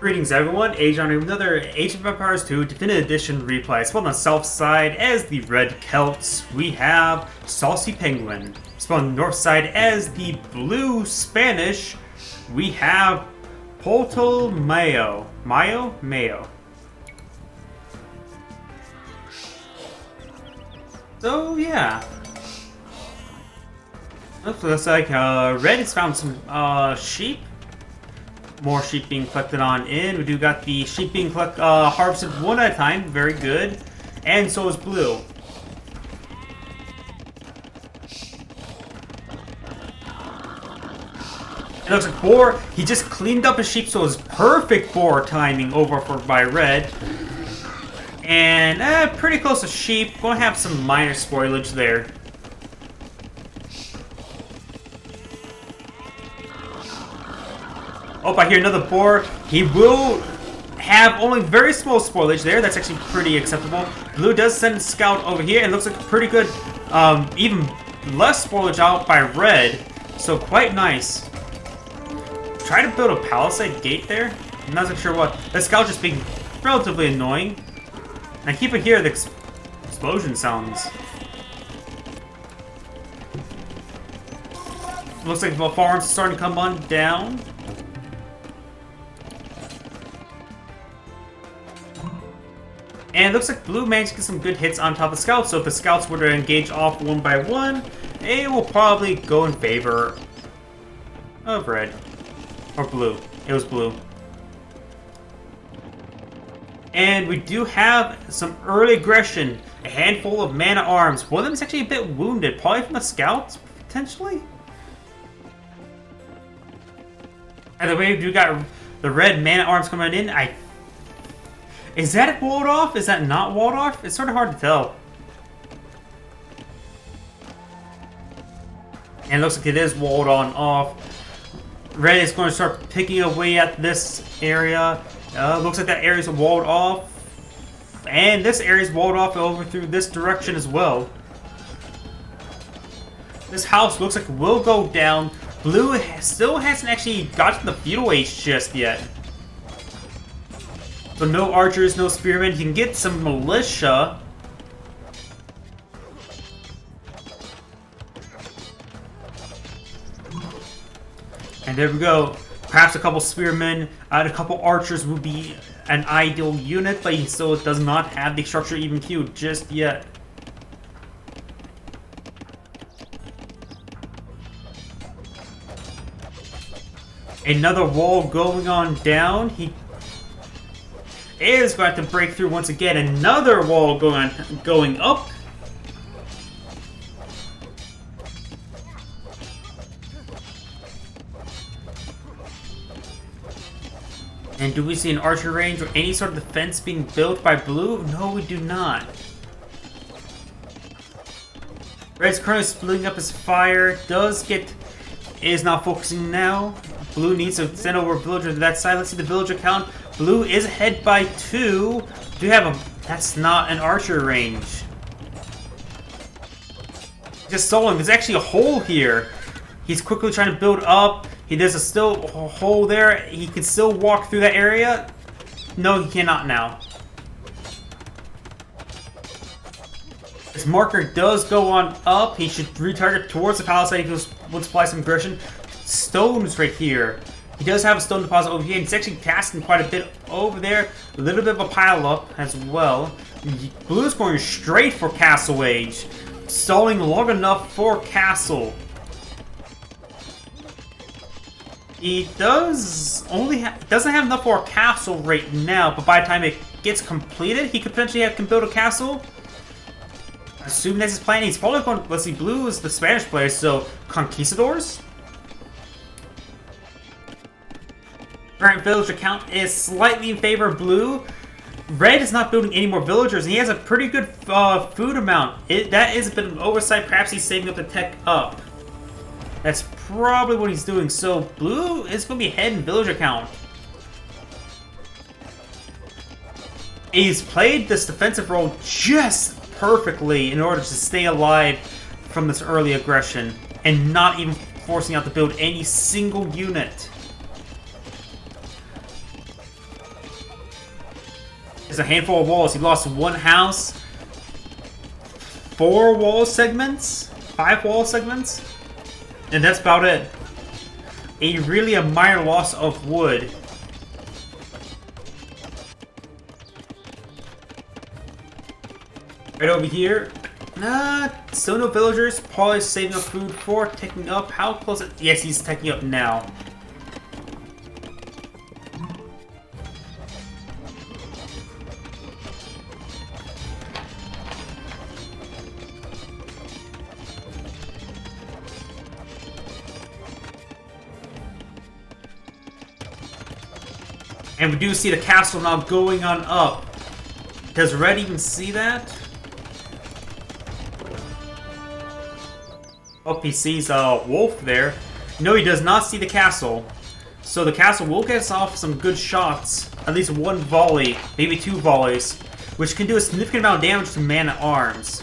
Greetings everyone, Agion with another Age of Empires 2 Definitive Edition replay. Spawned on the south side as the red Celts, we have SaucyPenguin. Spawned on the north side as the blue Spanish, we have PouletMayo. Mayo? So yeah. Looks like red has found some sheep. More sheep being collected on in. We do got the sheep being harvested one at a time. Very good. And so is blue. It looks like boar. He just cleaned up his sheep, so it's perfect boar timing over by red. And pretty close to sheep. Gonna have some minor spoilage there. Oh, I hear another boar. He will have only very small spoilage there. That's actually pretty acceptable. Blue does send a scout over here, and looks like pretty good, even less spoilage out by red. So quite nice. Try to build a palisade gate there. I'm not sure what. The scout just being relatively annoying. And I keep it here, the explosion sounds. Looks like the farm's starting to come on down. And it looks like blue managed to get some good hits on top of the scouts, so if the scouts were to engage off one by one, it will probably go in favor of red. Or blue. It was blue. And we do have some early aggression. A handful of man-at-arms. One of them is actually a bit wounded. Probably from the scouts, potentially? Either way, we do got the red man-at-arms coming in. Is that walled off? Is that not walled off? It's sort of hard to tell. And it looks like it is walled on off. Red is going to start picking away at this area. Looks like that area is walled off. And this area is walled off over through this direction as well. This house looks like it will go down. Blue still hasn't actually gotten the feudal age just yet. So no archers, no spearmen. You can get some militia. And there we go. Perhaps a couple spearmen and a couple archers would be an ideal unit, but he still does not have the structure even queued just yet. Another wall going on down. He is going to break through once again. Another wall going up. And do we see an archer range or any sort of defense being built by blue? No, we do not. Red's currently splitting up his fire. Is not focusing now. Blue needs to send over a villager to that side. Let's see the villager count. Blue is ahead by 2. Do you have a... That's not an archer range. Just soloing. There's actually a hole here. He's quickly trying to build up. There's still a hole there. He can still walk through that area. No, he cannot now. His marker does go on up. He should retarget towards the palisade. He will supply some aggression. Stones right here. He does have a stone deposit over here, and he's actually casting quite a bit over there. A little bit of a pile up as well. Blue's going straight for Castle Age. Stalling long enough for Castle. He doesn't have enough for a castle right now, but by the time it gets completed, he could potentially can build a castle. Assuming that's his plan, he's probably going. Let's see, blue is the Spanish player, so conquistadors. Current villager count is slightly in favor of blue. Red is not building any more villagers, and he has a pretty good food amount. That is a bit of an oversight. Perhaps he's saving up the tech up. That's probably what he's doing. So blue is going to be ahead in villager count. He's played this defensive role just perfectly in order to stay alive from this early aggression and not even forcing out to build any single unit. There's a handful of walls. He lost one house, 4 wall segments, 5 wall segments, and that's about it. A minor loss of wood. Right over here. Still no villagers. Paul is saving up food for taking up. How close? Yes, he's taking up now. And we do see the castle now going on up. Does Red even see that? Oh, he sees a wolf there. No, he does not see the castle. So the castle will get us off some good shots. At least 1 volley, maybe 2 volleys. Which can do a significant amount of damage to man-at-arms.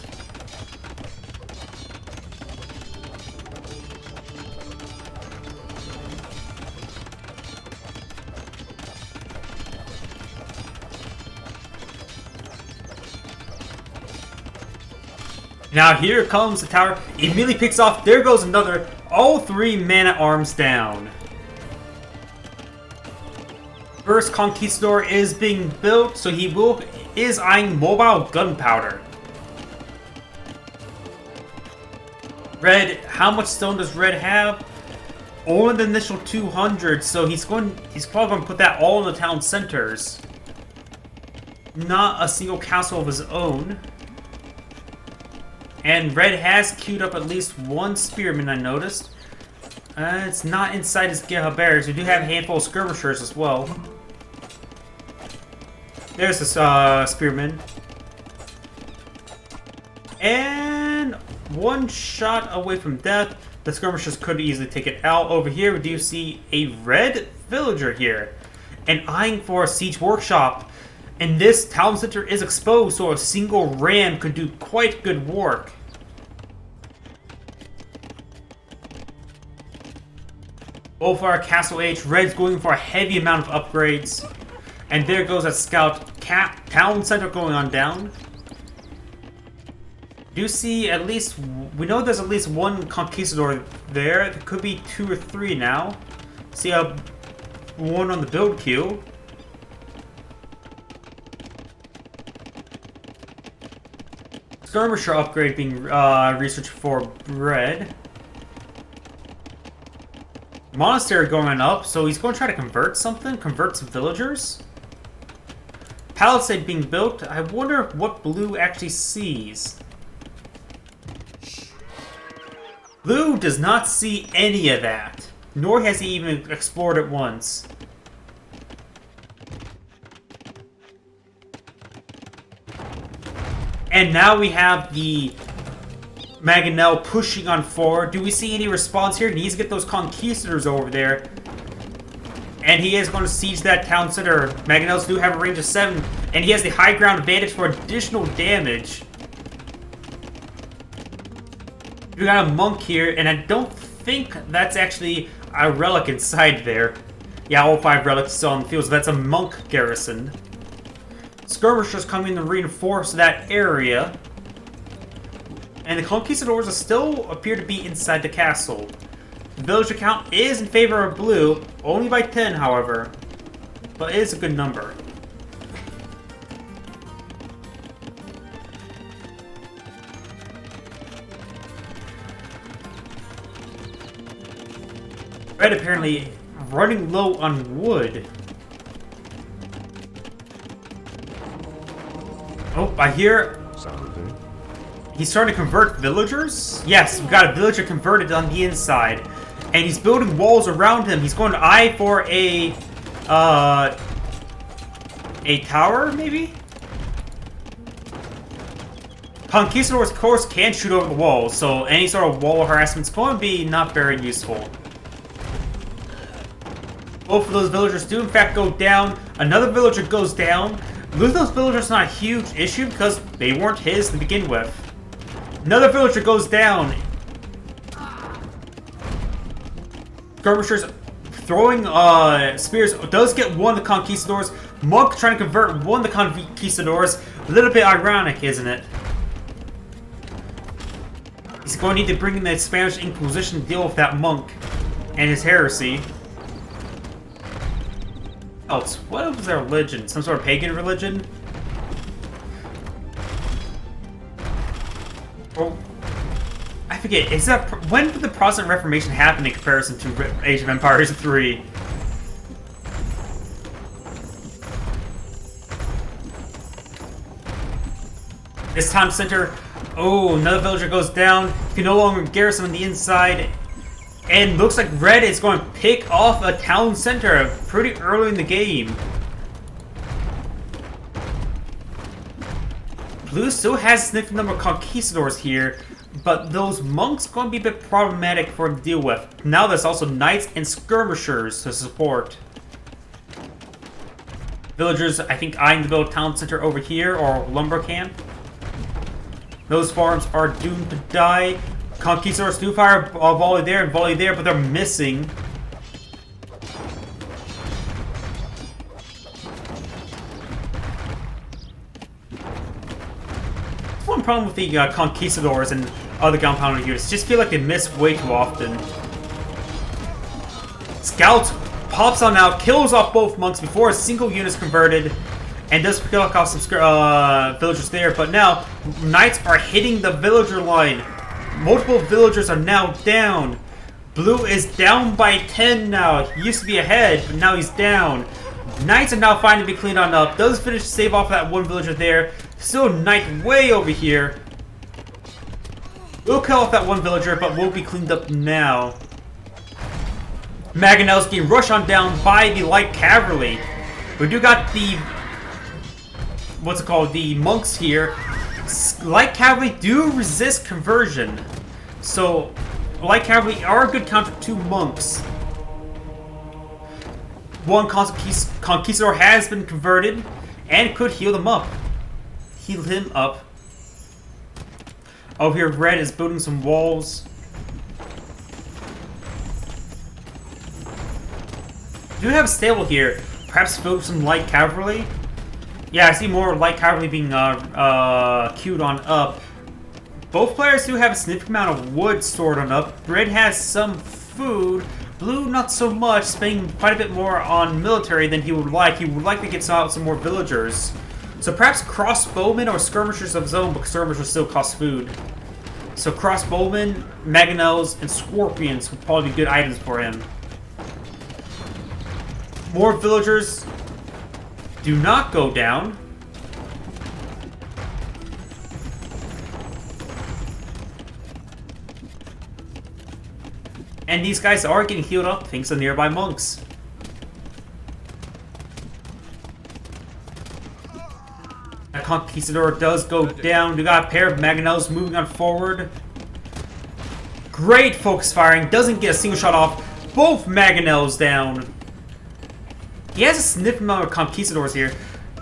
Now here comes the tower. Immediately picks off. There goes another. All 3 man-at-arms down. First Conquistador is being built, so he is eyeing mobile gunpowder. Red, how much stone does Red have? Only the initial 200, so he's probably going to put that all in the town centers. Not a single castle of his own. And Red has queued up at least 1 spearman, I noticed. It's not inside his Gehabers. We do have a handful of skirmishers as well. There's this spearman. And 1 shot away from death. The skirmishers could easily take it out. Over here, we do see a red villager here. And eyeing for a siege workshop. And this town center is exposed, so a single ram could do quite good work. Both our Castle Age, Red's going for a heavy amount of upgrades. And there goes a scout town center going on down. Do see at least, we know there's at least 1 Conquistador there. There could be 2 or 3 now. See 1 on the build queue. Skirmisher upgrade being researched for Red. Monastery going up, so he's going to try to convert something, convert some villagers. Palisade being built. I wonder what Blue actually sees. Blue does not see any of that, nor has he even explored it once. And now we have the Mangonel pushing on forward. Do we see any response here? He needs to get those Conquistadors over there. And he is going to siege that town center. Mangonels do have a range of 7. And he has the high ground advantage for additional damage. We got a monk here. And I don't think that's actually a relic inside there. Yeah, all 5 relics still on the field. So that's a monk garrison. Skirmishers coming to reinforce that area. And the Conquistadors still appear to be inside the castle. The villager count is in favor of Blue, only by 10, however. But it is a good number. Red apparently running low on wood. Oh, I hear... He's starting to convert villagers? Yes, we got a villager converted on the inside. And he's building walls around him. He's going to eye for a tower, maybe? Conquistadors, of course, can shoot over the walls, so any sort of wall harassment is going to be not very useful. Both of those villagers do, in fact, go down. Another villager goes down. Losing those villagers is not a huge issue because they weren't his to begin with. Another villager goes down. Skirmishers throwing spears does get 1 of the Conquistadors. Monk trying to convert one of the conquistadors. A little bit ironic, isn't it? He's going to need to bring in the Spanish Inquisition to deal with that monk and his heresy. Celts. What was their religion? Some sort of pagan religion? Or, I forget. Is that when did the Protestant Reformation happen in comparison to Age of Empires 3? This town center. Oh, another villager goes down. You can no longer garrison on the inside. And looks like Red is going to pick off a town center pretty early in the game. Blue still has a significant number of conquistadors here, but those monks are going to be a bit problematic for him to deal with. Now there's also knights and skirmishers to support. Villagers, I think, eyeing the little town center over here, or lumber camp. Those farms are doomed to die. Conquistadors do fire a volley there and volley there, but they're missing. One problem with the Conquistadors and other gunpowder units. Just feel like they miss way too often. Scout pops on out, kills off both monks before a single unit is converted, and does kill off some villagers there. But now, knights are hitting the villager line. Multiple villagers are now down. Blue is down by 10 now. He used to be ahead, but now he's down. Knights are now finally be cleaned on up. Does finish to save off that one villager there. Still knight way over here. We'll kill off that one villager, but will be cleaned up now. Mangonels getting rushed on down by the light cavalry. We do got the... what's it called? The monks here. Light cavalry do resist conversion. So, light cavalry are a good counter to monks. One conquistador has been converted and could heal them up. Heal him up. Over here, Red is building some walls. Do have a stable here. Perhaps build some light cavalry. Yeah, I see more light cavalry being queued on up. Both players do have a significant amount of wood stored on up. Red has some food. Blue, not so much, spending quite a bit more on military than he would like. He would like to get out some more villagers. So perhaps crossbowmen or skirmishers of his own, but skirmishers still cost food. So crossbowmen, mangonels, and scorpions would probably be good items for him. More villagers do not go down. And these guys are getting healed up thanks to nearby monks. That conquistador does go down. We got a pair of mangonels moving on forward. Great focus firing. Doesn't get a single shot off. Both mangonels down. He has a significant amount of conquistadors here,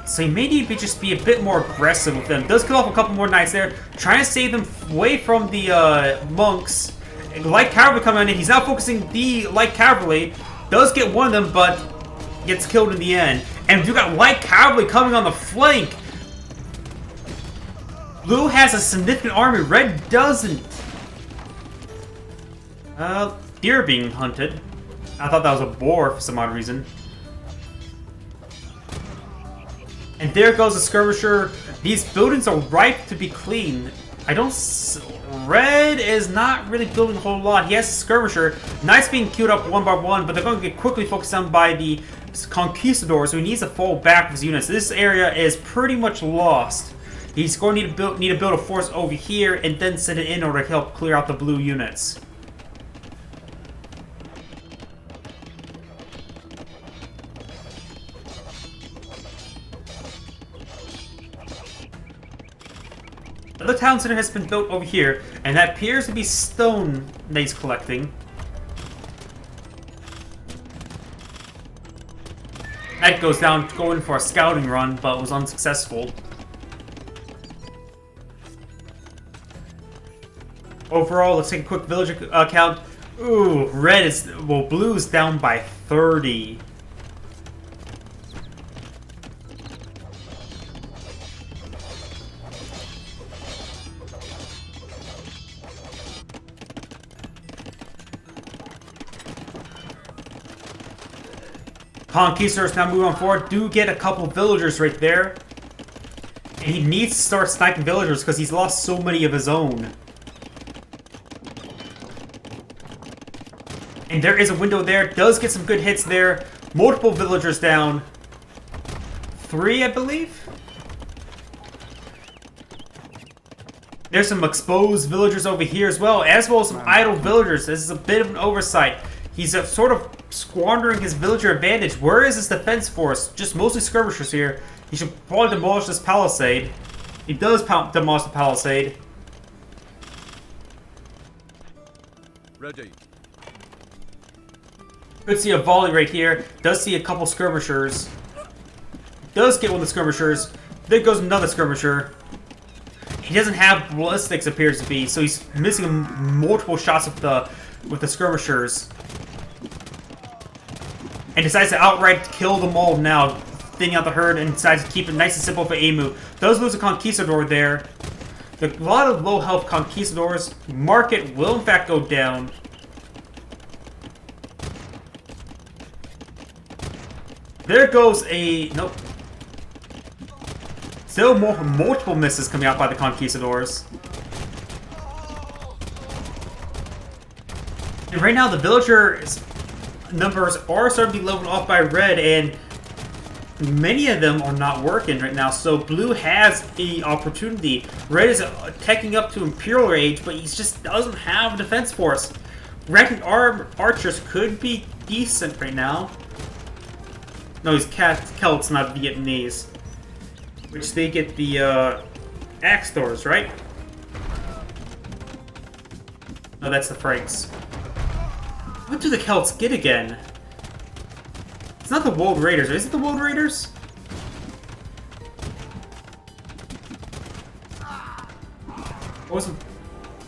so he may need to just be a bit more aggressive with them. Does kill off a couple more knights there, trying to save them away from the monks. Light cavalry coming in. He's now focusing the light cavalry. Does get one of them, but gets killed in the end. And you got light cavalry coming on the flank. Blue has a significant army. Red doesn't. Deer being hunted. I thought that was a boar for some odd reason. And there goes a skirmisher. These buildings are ripe to be cleaned. Red is not really building a whole lot. He has a skirmisher. Knights being queued up one by one, but they're going to get quickly focused on by the conquistador, so he needs to fall back with his units. This area is pretty much lost. He's going to need to build a force over here and then send it in order to help clear out the blue units. The town center has been built over here, and that appears to be stone that he's collecting. That goes down, going for a scouting run, but was unsuccessful. Overall, let's take a quick village count. Ooh, blue's down by 30. Conquistadors now move on forward. Do get a couple villagers right there. And he needs to start sniping villagers because he's lost so many of his own. And there is a window there. Does get some good hits there. Multiple villagers down. 3, I believe? There's some exposed villagers over here as well as some idle villagers. This is a bit of an oversight. He's sort of squandering his villager advantage. Where is his defense force? Just mostly skirmishers here. He should probably demolish this palisade. He does demolish the palisade. Ready. Could see a volley right here. Does see a couple skirmishers. Does get one of the skirmishers. There goes another skirmisher. He doesn't have ballistics, appears to be, so he's missing multiple shots with the skirmishers. And decides to outright kill them all now, thinning out the herd, and decides to keep it nice and simple for Amu. Does lose a Conquistador there. A lot of low health Conquistadors. Market will in fact go down. There goes a... Nope. Still multiple misses coming out by the Conquistadors. And right now the villagers numbers are starting to be leveled off by red, and many of them are not working right now, so blue has the opportunity. Red is teching up to Imperial Age, but he just doesn't have a defense force. Ranking archers could be decent right now. No, he's Celts, not Vietnamese. Which they get the axe doors, right? No, that's the Franks. What do the Celts get again? It's not the Wold Raiders. Is it the Wold Raiders? Wasn't?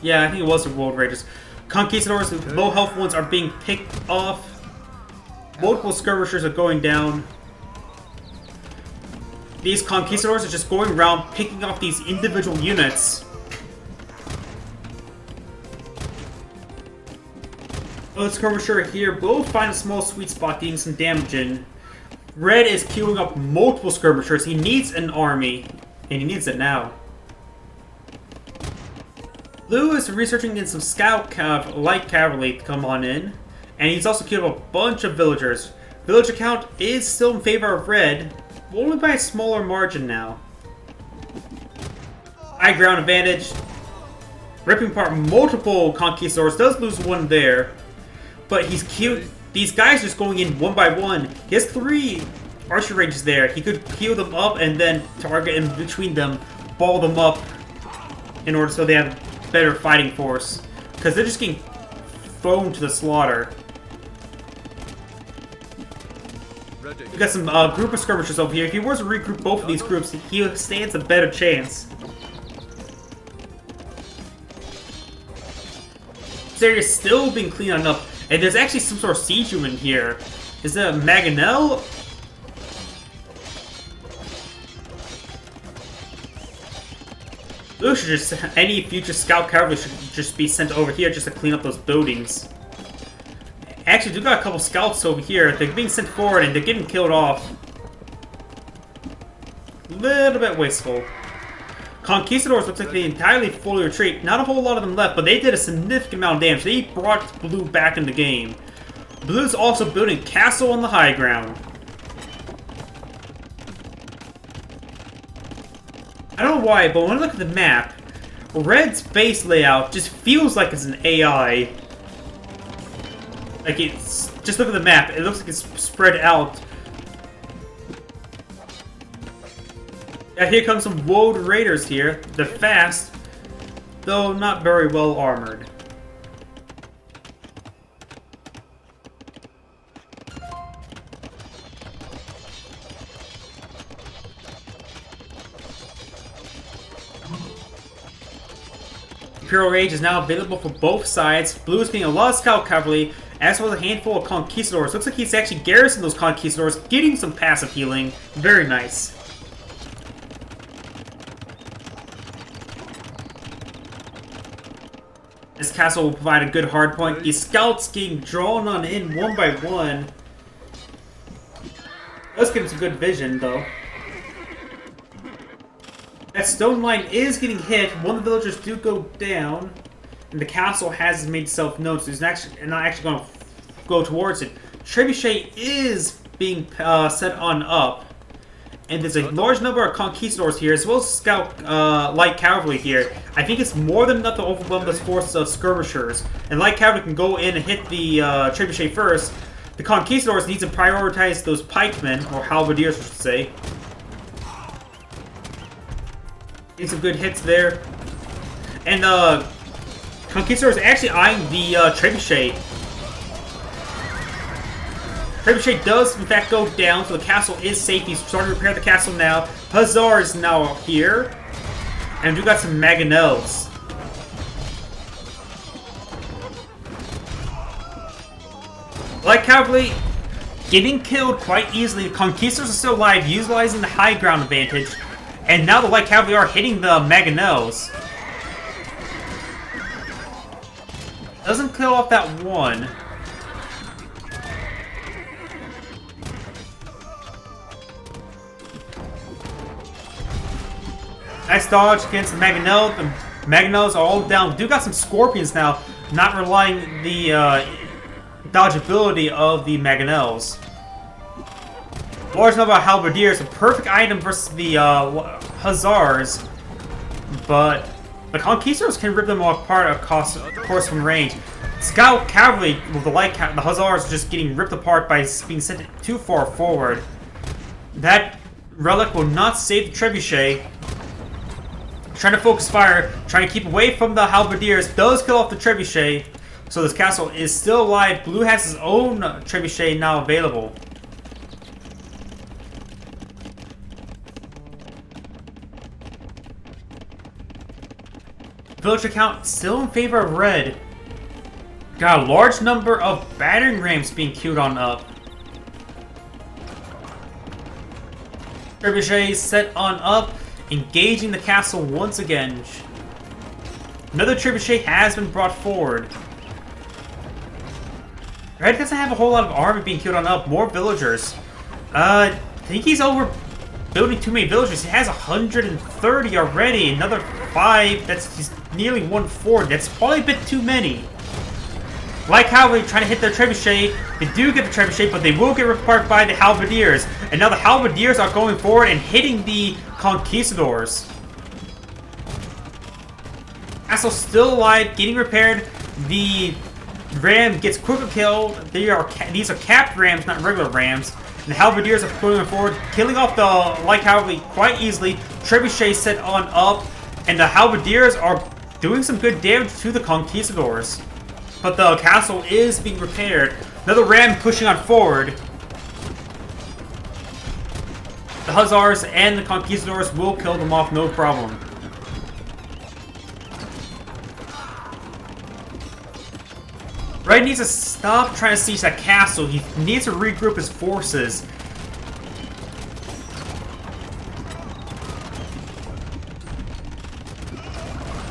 Yeah, I think it was the Wold Raiders. Conquistadors, the low health ones, are being picked off. Multiple skirmishers are going down. These Conquistadors are just going around picking off these individual units. The skirmisher here will find a small sweet spot getting some damage in. Red is queuing up multiple skirmishers. He needs an army, and he needs it now. Blue is researching in some scout light cavalry to come on in, and he's also queued up a bunch of villagers. Villager count is still in favor of red, only by a smaller margin now. High ground advantage. Ripping apart multiple Conquistadors. Does lose one there. But he's queued. These guys are just going in one by one. He has 3 archer ranges there. He could queue them up and then target in between them, ball them up in order so they have better fighting force. Because they're just getting thrown to the slaughter. We got some group of skirmishers over here. If he was to regroup both of these groups, he stands a better chance. This area is still being cleaned up, and there's actually some sort of siege room in here. Is that a Mangonel? Blue should just, any future scout cavalry should just be sent over here just to clean up those buildings. Actually, we got a couple scouts over here. They're being sent forward and they're getting killed off. Little bit wasteful. Conquistadors looks like they entirely fully retreat. Not a whole lot of them left, but they did a significant amount of damage. They brought Blue back in the game. Blue's also building a castle on the high ground. I don't know why, but when I look at the map, Red's base layout just feels like it's an AI. Like it's, just look at the map, it looks like it's spread out. Yeah, here comes some Wold Raiders here. They're fast, though not very well armored. Imperial Rage is now available for both sides. Blue is getting a lot of scout cavalry, as well as a handful of Conquistadors. Looks like he's actually garrisoning those Conquistadors, getting some passive healing. Very nice. This castle will provide a good hard point. These scouts getting drawn on in one by one. Does give him some good vision, though. That stone line is getting hit. One of the villagers do go down. And the castle has made itself known, so he's not actually going to go towards it. Trebuchet is being set on up. And there's a large number of conquistadors here, as well as scout light cavalry here. I think it's more than enough to overwhelm this force of skirmishers. And light cavalry can go in and hit the trebuchet first. The conquistadors need to prioritize those pikemen, or halberdiers, I should say. Getting some good hits there. And conquistadors actually eyeing the trebuchet. Trebuchet does, in fact, go down, so the castle is safe. He's starting to repair the castle now. Hussar is now here. And we've got some Mangonels. Light cavalry getting killed quite easily. The conquistadors are still alive, utilizing the high ground advantage. And now the light cavalry are hitting the Mangonels. Doesn't kill off that one. Nice dodge against the Mangonel. The Mangonels are all down. We do got some Scorpions now, not relying the dodgeability of the Mangonels. Large number of halberdiers, a perfect item versus the Hussars, but the conquistadors can rip them apart, of course, from range. Scout cavalry, with the the Hussars just getting ripped apart by being sent too far forward. That relic will not save the trebuchet. Trying to focus fire, trying to keep away from the halberdiers, does kill off the trebuchet, so this castle is still alive. Blue has his own trebuchet now available. Villager count still in favor of red. Got a large number of battering rams being queued on up. Trebuchet set on up, engaging the castle once again. Another trebuchet has been brought forward. Red doesn't have a whole lot of army being queued on up. More villagers. I think he's overbuilding too many villagers. He has 130 already. Another 5. He's nearly 140. That's probably a bit too many. Like cavalry trying to hit their trebuchet. They do get the trebuchet, but they will get ripped apart by the halberdiers. And now the halberdiers are going forward and hitting the conquistadors. Castle still alive, getting repaired. The ram gets quicker killed. These are capped rams, not regular rams. And the halberdiers are pulling forward, killing off the light cavalry quite easily. Trebuchet set on up, and the halberdiers are doing some good damage to the conquistadors. But the castle is being repaired. Another ram pushing on forward. The Hussars and the conquistadors will kill them off, no problem. Red needs to stop trying to siege that castle. He needs to regroup his forces.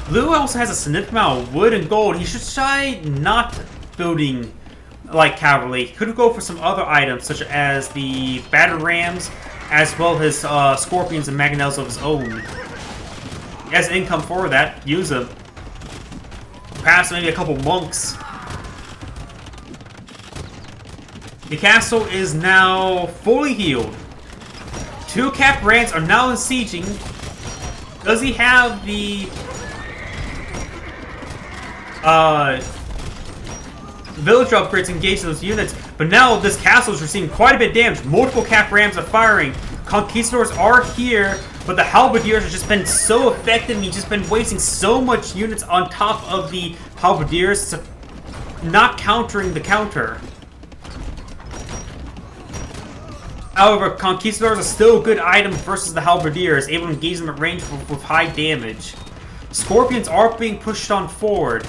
Blue also has a significant amount of wood and gold. He should try not building like cavalry. He could go for some other items, such as the batter rams, as well as scorpions and mangonels of his own. He has income for that. Use them. Perhaps maybe a couple monks. The castle is now fully healed. 2 capped rams are now sieging. Does he have the villager upgrades engaged in those units? But now this castle is receiving quite a bit of damage. Multiple capped rams are firing. Conquistadors are here, but the halberdiers have just been so effective. He's just been wasting so much units on top of the halberdiers, not countering the counter. However, conquistadors are still a good item versus the halberdiers, able to engage them at range with high damage. Scorpions are being pushed on forward.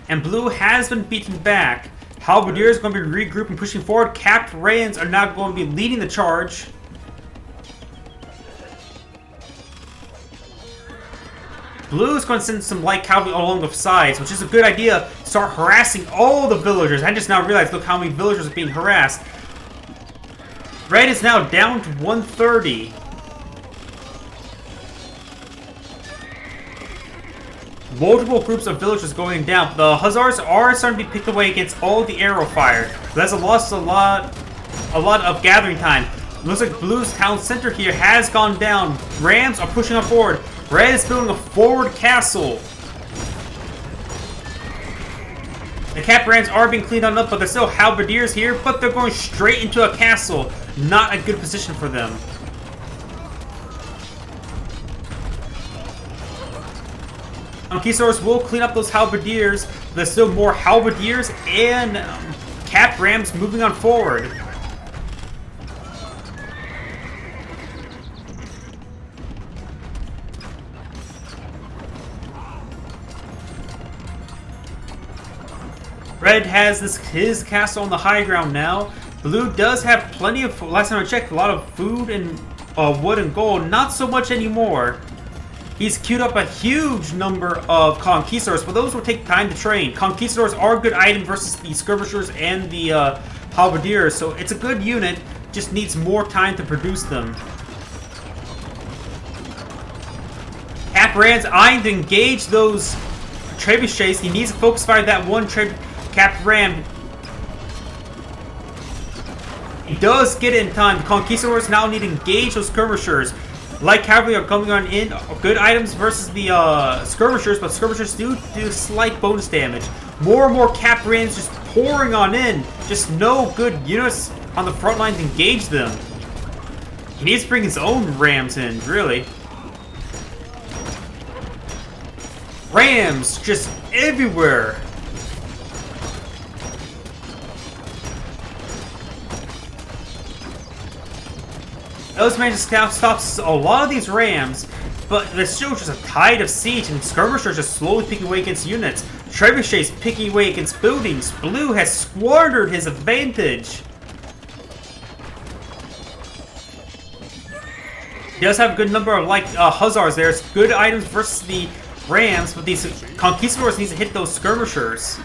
And blue has been beaten back. Halberdiers are going to be regrouping, pushing forward. Capped rams are now going to be leading the charge. Blue is going to send some light cavalry along the sides, which is a good idea. Start harassing all the villagers. I just now realized, look how many villagers are being harassed. Red is now down to 130. Multiple groups of villagers going down. The Hussars are starting to be picked away against all the arrow fire. That's lost a lot of gathering time. Looks like Blue's town center here has gone down. Rams are pushing on forward. Red is building a forward castle. The cap rams are being cleaned on up, but there's still halberdiers here, but they're going straight into a castle. Not a good position for them. Conquistadors will clean up those halberdiers. There's still more halberdiers and cap rams moving on forward. Red has his castle on the high ground now. Blue does have plenty of, last time I checked, a lot of food and wood and gold. Not so much anymore. He's queued up a huge number of conquistadors, but those will take time to train. Conquistadors are a good item versus the skirmishers and the halberdiers, so it's a good unit, just needs more time to produce them. Cap Rand's eyeing to engage those trebuchets. He needs to focus fire that one Cap Ram. He does get it in time. The conquistadors now need to engage those skirmishers. Light cavalry are coming on in. Good items versus the skirmishers, but skirmishers do slight bonus damage. More and more cap rams just pouring on in. Just no good units on the front line to engage them. He needs to bring his own rams in, really. Rams just everywhere. Those managed to stop a lot of these rams, but there's still just a tide of siege, and skirmishers just slowly picking away against units. Trebuchets picking away against buildings. Blue has squandered his advantage. He does have a good number of hussars there. It's good items versus the rams, but these conquistadors need to hit those skirmishers.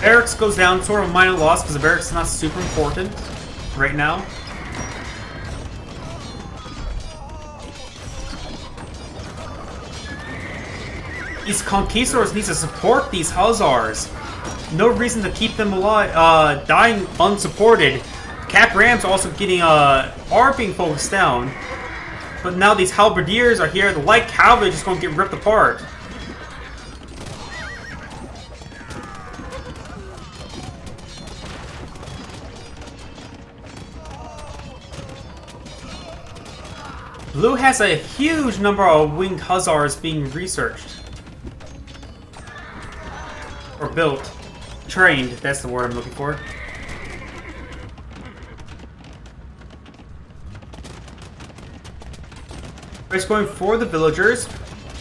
Barracks goes down, sort of a minor loss because the barracks is not super important right now. These conquistadors need to support these hussars. No reason to keep them alive, dying unsupported. Cap rams also getting are being focused down, but now these halberdiers are here. The light cavalry is just going to get ripped apart. Blue has a huge number of winged hussars being researched. Or built. Trained, that's the word I'm looking for. Red's going for the villagers.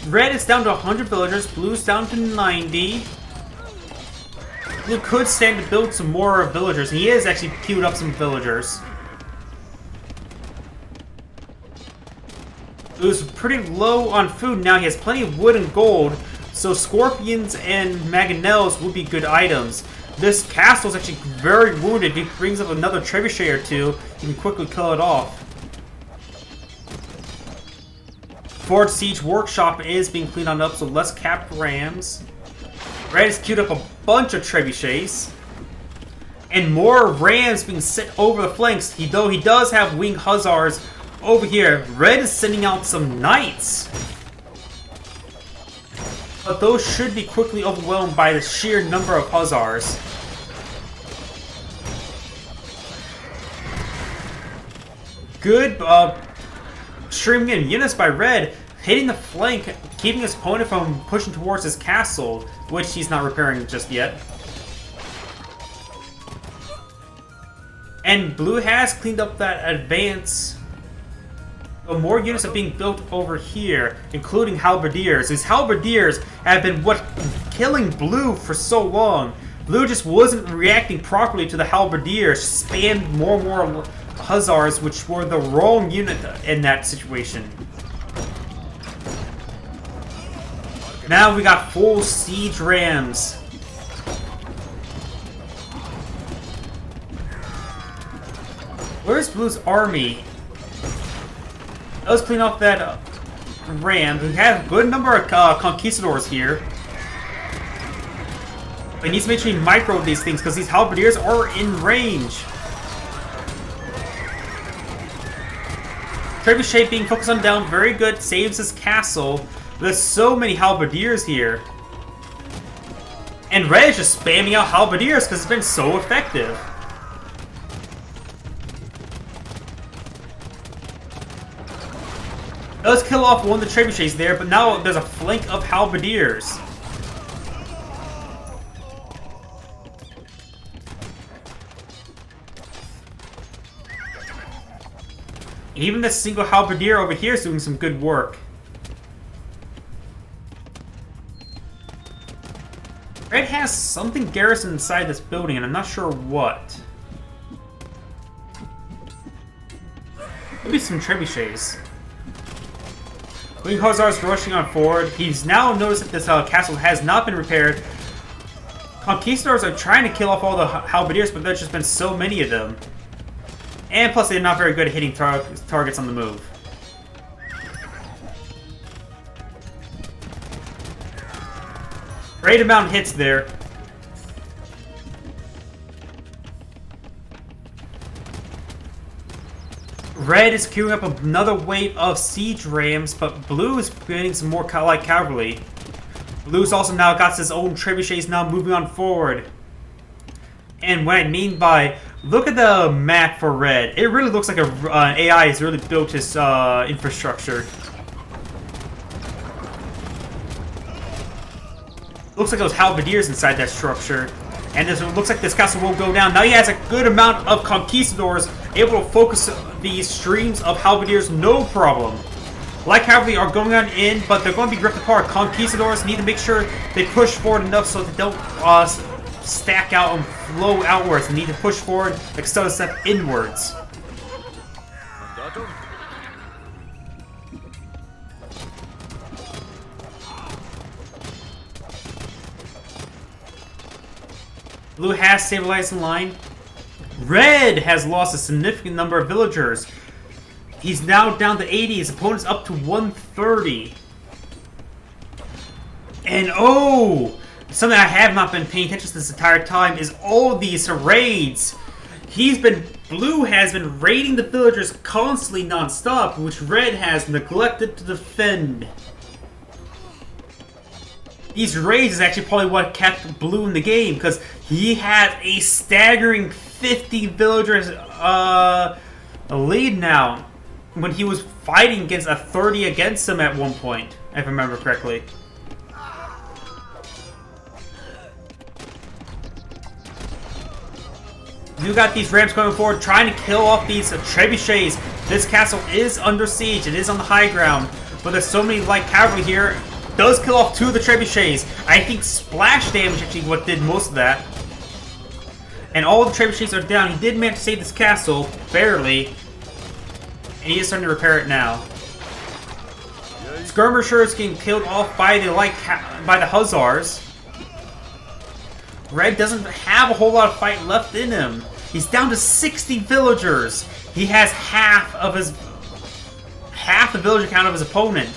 Red is down to 100 villagers, Blue's down to 90. Blue could stand to build some more villagers. He is actually queued up some villagers. Blue's pretty low on food now. He has plenty of wood and gold, so scorpions and mangonels would be good items. This castle is actually very wounded. If he brings up another trebuchet or two, he can quickly kill it off. Fort Siege Workshop is being cleaned on up, so less capped rams. Red has queued up a bunch of trebuchets. And more rams being sent over the flanks. Though he does have winged hussars over here. Red is sending out some knights. But those should be quickly overwhelmed by the sheer number of hussars. Good streaming in units by Red, hitting the flank, keeping his opponent from pushing towards his castle, which he's not repairing just yet. And Blue has cleaned up that advance. So more units are being built over here, including halberdiers. These halberdiers have been killing Blue for so long. Blue just wasn't reacting properly to the halberdiers, spammed more and more hussars, which were the wrong unit in that situation. Now we got full siege rams. Where's Blue's army? Let's clean off that ram. We have a good number of conquistadors here. But he needs to make sure he micro these things because these halberdiers are in range. Trebuchet being focused on down, very good, saves his castle. There's so many halberdiers here. And Red is just spamming out halberdiers because it's been so effective. Let's kill off one of the trebuchets there, but now there's a flank of halberdiers. Even this single halberdier over here is doing some good work. Red has something garrisoned inside this building, and I'm not sure what. Maybe some trebuchets. Wing Hussars rushing on forward. He's now noticed that this castle has not been repaired. Conquistadors are trying to kill off all the halberdiers, but there's just been so many of them. And plus, they're not very good at hitting targets on the move. Great amount of hits there. Red is queuing up another wave of siege rams, but Blue is getting some more light cavalry. Blue's also now got his own trebuchets now moving on forward. And what I mean by, look at the map for Red. It really looks like an AI has really built his infrastructure. Looks like those halberdiers inside that structure. And it looks like this castle will go down. Now he has a good amount of conquistadors able to focus these streams of halberdiers, no problem. Light cavalry are going on in, but they're going to be ripped apart. Conquistadors need to make sure they push forward enough so they don't stack out and flow outwards. They need to push forward, extend a step inwards. Blue has stabilized the line. Red has lost a significant number of villagers. He's now down to 80. His opponent's up to 130. And oh, something I have not been paying attention to this entire time is all these raids. Blue has been raiding the villagers constantly non-stop, which Red has neglected to defend. These raids is actually probably what kept Blue in the game, because he had a staggering 50 villagers lead now, when he was fighting against a 30 against him at one point, if I remember correctly. You got these rams coming forward, trying to kill off these trebuchets. This castle is under siege. It is on the high ground, but there's so many light cavalry here. Does kill off 2 of the trebuchets. I think splash damage actually what did most of that. And all the trebuchets are down. He did manage to save this castle, barely. And he is starting to repair it now. Skirmisher is getting killed off by the Hussars. Red doesn't have a whole lot of fight left in him. He's down to 60 villagers. He has half the villager count of his opponent.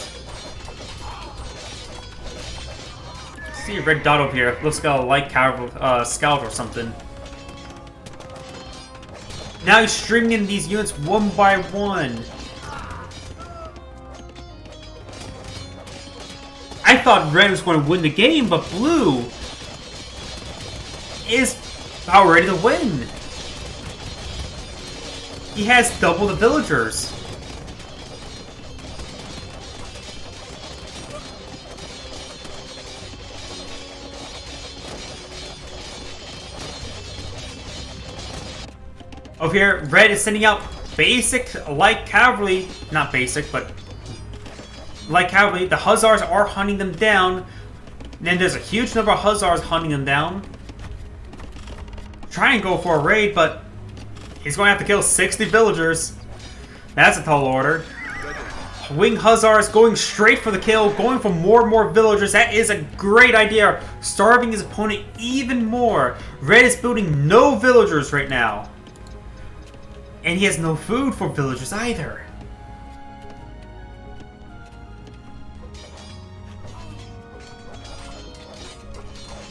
See a red dot over here. Looks like a light scout or something. Now he's stringing in these units one by one. I thought Red was going to win the game, but Blue is about ready to win. He has double the villagers. Over here, Red is sending out basic light cavalry. Not basic, but light cavalry. The Hussars are hunting them down. Then there's a huge number of Hussars hunting them down. Try and go for a raid, but he's going to have to kill 60 villagers. That's a tall order. Wing Hussars going straight for the kill, going for more and more villagers. That is a great idea. Starving his opponent even more. Red is building no villagers right now. And he has no food for villagers either.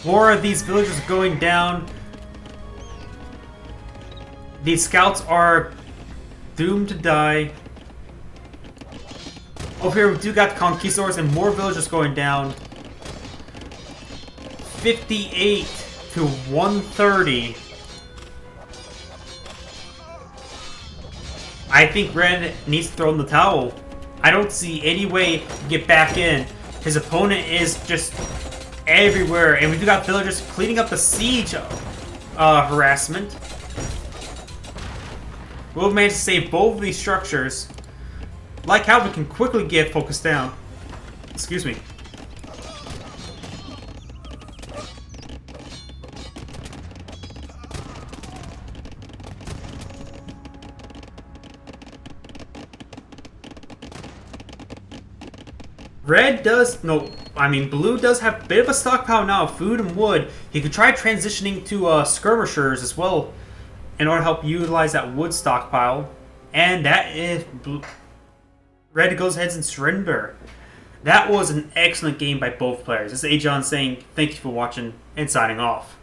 More of these villagers are going down. These scouts are doomed to die. Over here we do got conquistadors and more villagers going down. 58 to 130. I think Red needs to throw in the towel. I don't see any way to get back in. His opponent is just everywhere, and we do got villagers cleaning up the siege harassment. We'll manage to save both of these structures. Like how we can quickly get focused down. Excuse me. Blue does have a bit of a stockpile now of food and wood. He could try transitioning to skirmishers as well in order to help utilize that wood stockpile. And that is... Red goes ahead and surrender. That was an excellent game by both players. This is Agion saying thank you for watching and signing off.